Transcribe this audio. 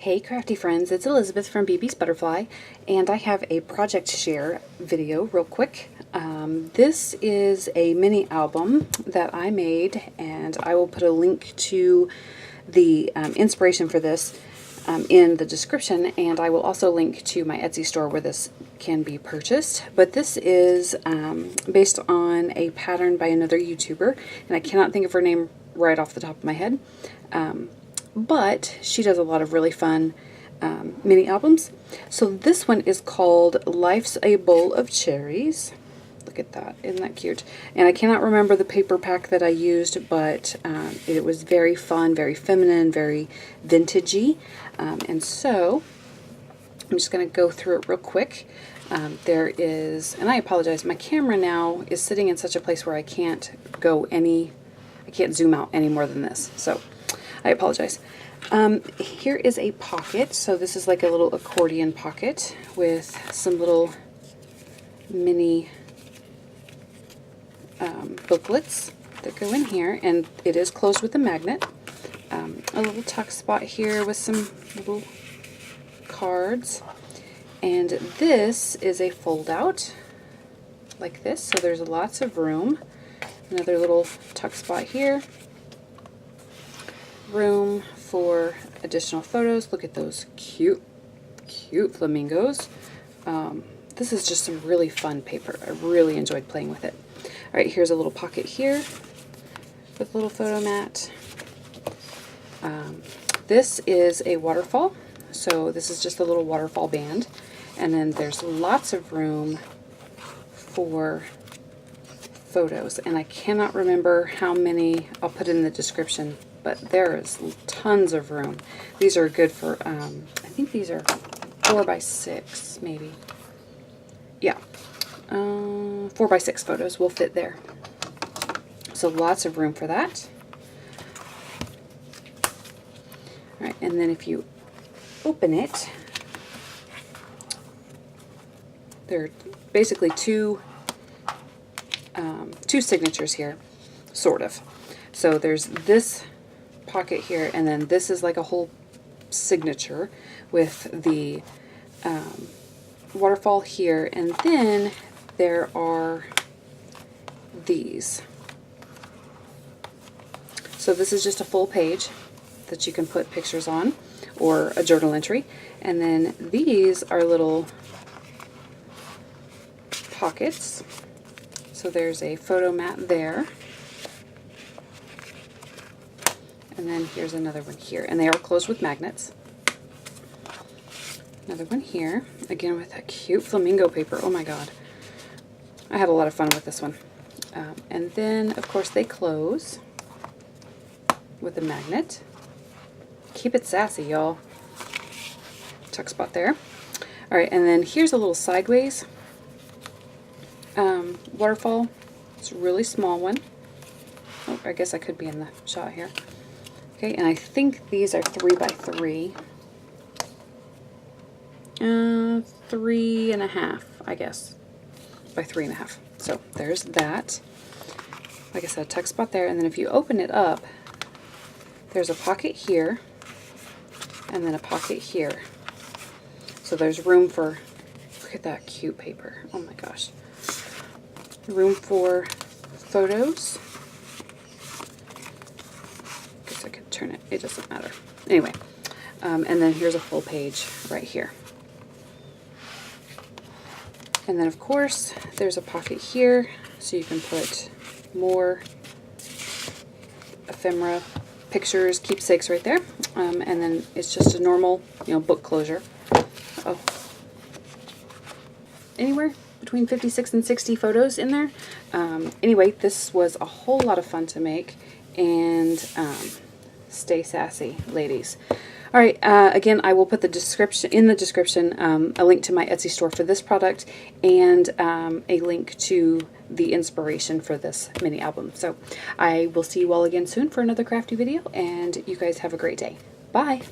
Hey crafty friends, it's Elizabeth from BBsButterfly, and I have a project share video real quick. This is a mini album that I made, and I will put a link to the inspiration for this in the description, and I will also link to my Etsy store where this can be purchased. But this is based on a pattern by another YouTuber, and I cannot think of her name right off the top of my head. But she does a lot of really fun mini albums. So this one is called Life's a Bowl of Cherries. Look at that, isn't that cute? And I cannot remember the paper pack that I used, but it was very fun, very feminine, very vintagey. And so I'm just going to go through it real quick. There is, and I apologize, my camera now is sitting in such a place where I can't zoom out any more than this. So I apologize. Here is a pocket. So this is like a little accordion pocket with some little mini booklets that go in here, and it is closed with a magnet. A little tuck spot here with some little cards, and this is a fold out like this, so there's lots of room. Another little tuck spot here. Room for additional photos. Look at those cute flamingos. This is just some really fun paper. I really enjoyed playing with it. All right, here's a little pocket here with a little photo mat. This is a waterfall. So this is just a little waterfall band. And then there's lots of room for photos. And I cannot remember how many. I'll put in the description, but there is tons of room. These are good for, I think these are 4x6 maybe. Yeah, 4x6 photos will fit there. So lots of room for that. All right, and then if you open it, there are basically two signatures here, sort of. So there's this pocket here, and then this is like a whole signature with the waterfall here, and then there are these. So this is just a full page that you can put pictures on, or a journal entry, and then these are little pockets. So there's a photo mat there. And then here's another one here, and they are closed with magnets. Another one here, again with that cute flamingo paper. Oh my god. I had a lot of fun with this one. And then, of course, they close with a magnet. Keep it sassy, y'all. Tuck spot there. All right, and then here's a little sideways waterfall. It's a really small one. Oh, I guess I could be in the shot here. Okay, and I think these are 3x3. 3.5, I guess, by 3.5. So there's that. Like I said, tuck spot there, and then if you open it up, there's a pocket here, and then a pocket here. So there's room for, look at that cute paper. Oh my gosh. Room for photos. I could turn it, it doesn't matter. Anyway, and then here's a full page right here. And then of course there's a pocket here, so you can put more ephemera, pictures, keepsakes right there. And then it's just a normal, book closure. Oh, anywhere between 56 and 60 photos in there. Anyway, this was a whole lot of fun to make, and stay sassy, ladies. All right, again, I will put the description a link to my Etsy store for this product, and a link to the inspiration for this mini album. So I will see you all again soon for another crafty video, and you guys have a great day. Bye.